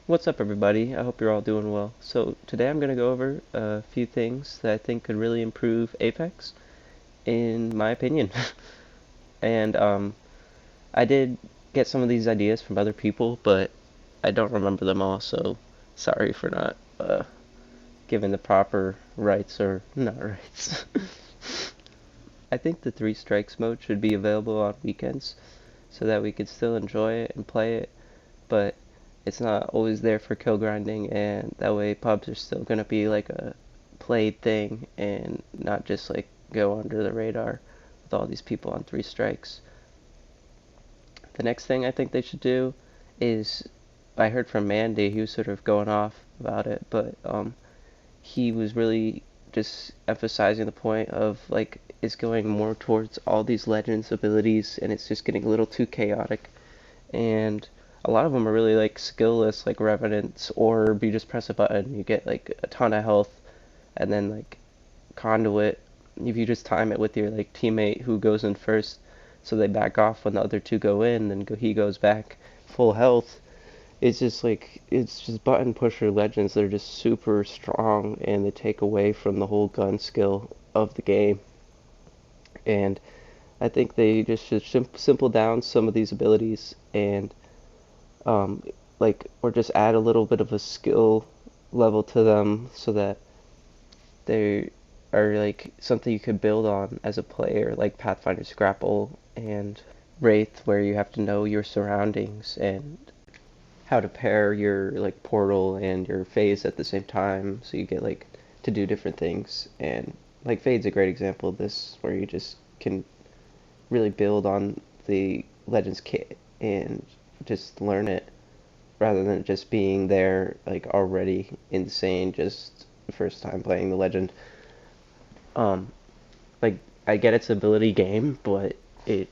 What's up, everybody? I hope you're all doing well. So, today I'm going to go over a few things that I think could really improve Apex, in my opinion. and I did get some of these ideas from other people, but I don't remember them all, so sorry for not giving the proper rights or not rights. I think the three strikes mode should be available on weekends so that we could still enjoy it and play it, but it's not always there for kill grinding, and that way pubs are still going to be like a played thing and not just like go under the radar with all these people on three strikes. The next thing I think they should do is, I heard from Mandy, he was sort of going off about it, but he was really just emphasizing the point of like it's going more towards all these legends abilities, and it's just getting a little too chaotic, and a lot of them are really like skillless, like Revenant's Orb. You just press a button, you get like a ton of health, and then like Conduit, if you just time it with your like teammate who goes in first, so they back off when the other two go in, then he goes back full health. It's just button pusher legends that are just super strong, and they take away from the whole gun skill of the game. And I think they just should simple down some of these abilities, and or just add a little bit of a skill level to them so that they are like something you could build on as a player, like Pathfinder's Grapple and Wraith, where you have to know your surroundings and how to pair your like portal and your phase at the same time, so you get like to do different things. And like Fade's a great example of this, where you just can really build on the Legends kit and just learn it rather than just being there like already insane just the first time playing the Legend. Um, like I get its ability game, but it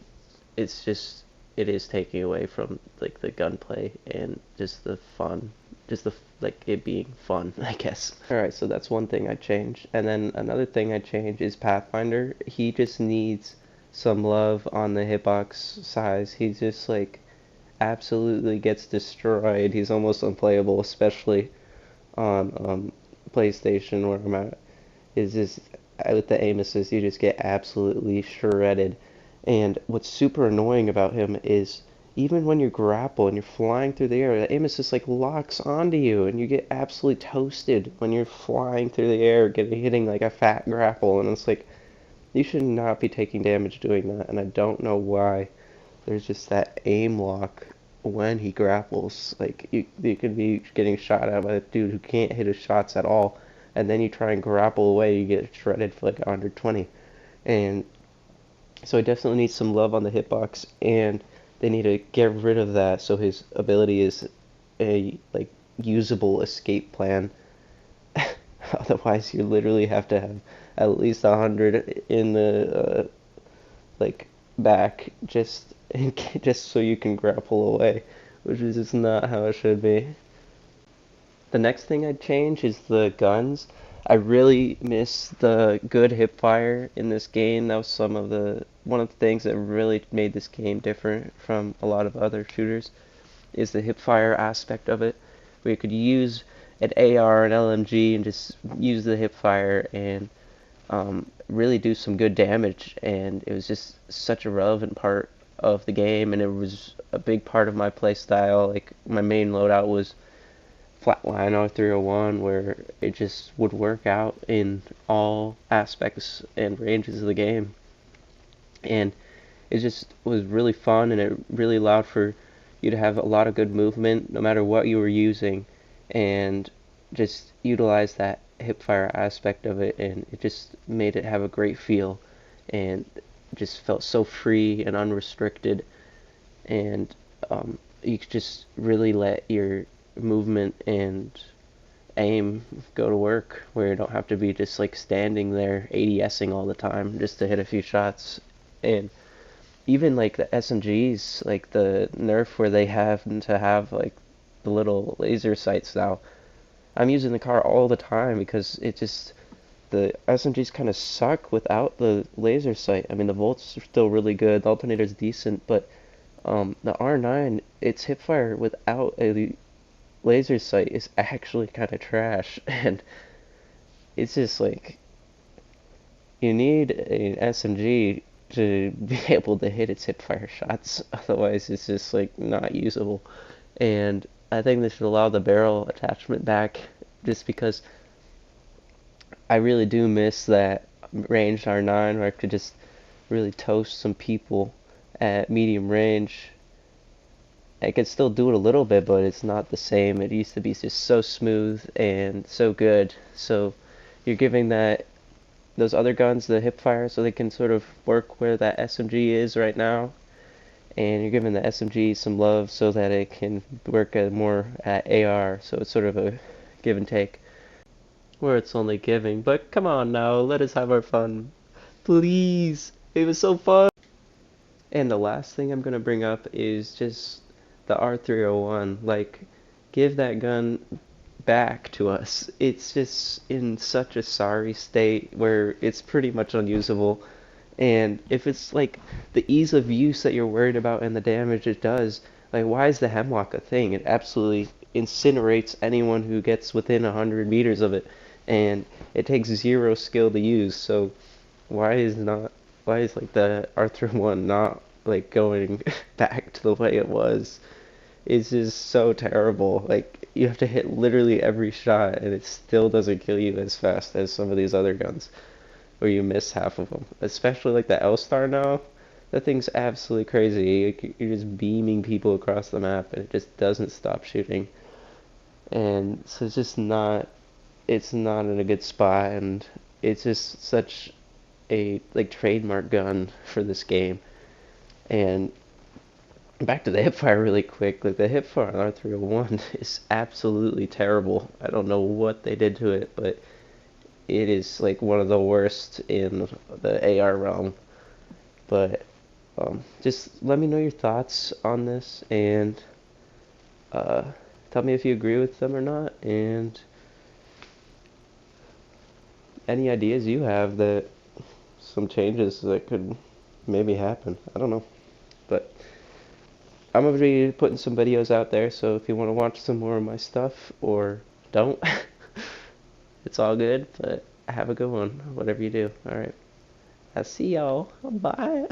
it's just it is taking away from like the gunplay and just the fun, just the like it being fun, I guess. All right, so that's one thing I change, and then another thing I change is Pathfinder. He just needs some love on the hitbox size. He's just like absolutely gets destroyed. He's almost unplayable, especially on PlayStation where I'm at. Is just with the aim assist, you just get absolutely shredded. And what's super annoying about him is even when you grapple and you're flying through the air, the aim assist like locks onto you, and you get absolutely toasted when you're flying through the air, hitting like a fat grapple, and it's like you should not be taking damage doing that. And I don't know why there's just that aim lock when he grapples. Like you could be getting shot at by a dude who can't hit his shots at all, and then you try and grapple away, you get shredded for like 120. And so he definitely needs some love on the hitbox, and they need to get rid of that so his ability is a like usable escape plan. Otherwise, you literally have to have at least 100 in the like back just so you can grapple away, which is just not how it should be. The next thing I'd change is the guns. I really miss the good hipfire in this game. That was one of the things that really made this game different from a lot of other shooters, is the hipfire aspect of it, where you could use an AR and LMG and just use the hipfire and really do some good damage. And it was just such a relevant part of the game, and it was a big part of my play style. Like my main loadout was Flatline R301, where it just would work out in all aspects and ranges of the game. And it just was really fun, and it really allowed for you to have a lot of good movement no matter what you were using, and just utilize that hipfire aspect of it, and it just made it have a great feel, and just felt so free and unrestricted. And you could just really let your movement and aim go to work, where you don't have to be just like standing there ADSing all the time just to hit a few shots. And even like the SMGs, like the nerf where they have to have like the little laser sights now, I'm using the car all the time because the SMGs kind of suck without the laser sight. I mean, the volts are still really good, the alternator's decent, but the R9, it's hipfire without a laser sight is actually kind of trash, and it's just like you need an SMG to be able to hit its hipfire shots. Otherwise, it's just like not usable. And I think they should allow the barrel attachment back, just because I really do miss that ranged R9 where I could just really toast some people at medium range. I could still do it a little bit, but it's not the same. It used to be just so smooth and so good. So you're giving that those other guns the hip fire so they can sort of work where that SMG is right now, and you're giving the SMG some love so that it can work more at AR. So it's sort of a give and take, where it's only giving. But come on now, let us have our fun, please. It was so fun. And the last thing I'm gonna bring up is just the R301. Like, give that gun back to us. It's just in such a sorry state where it's pretty much unusable. And if it's like the ease of use that you're worried about and the damage it does, like why is the Hemlock a thing? It absolutely incinerates anyone who gets within 100 meters of it, and it takes zero skill to use. So why is like the Arthur one not like going back to the way it was? It's just so terrible. Like you have to hit literally every shot, and it still doesn't kill you as fast as some of these other guns, where you miss half of them. Especially like the L-Star now. That thing's absolutely crazy. Like, you're just beaming people across the map, and it just doesn't stop shooting. And so it's not in a good spot, and it's just such a like trademark gun for this game. And back to the hipfire really quick. Like the hipfire on R301 is absolutely terrible. I don't know what they did to it, but it is like one of the worst in the AR realm. But just let me know your thoughts on this, and uh, tell me if you agree with them or not, and any ideas you have that some changes that could maybe happen. I don't know, but I'm gonna be putting some videos out there, so if you want to watch some more of my stuff or don't, it's all good. But have a good one, whatever you do. All right, I'll see y'all. Bye.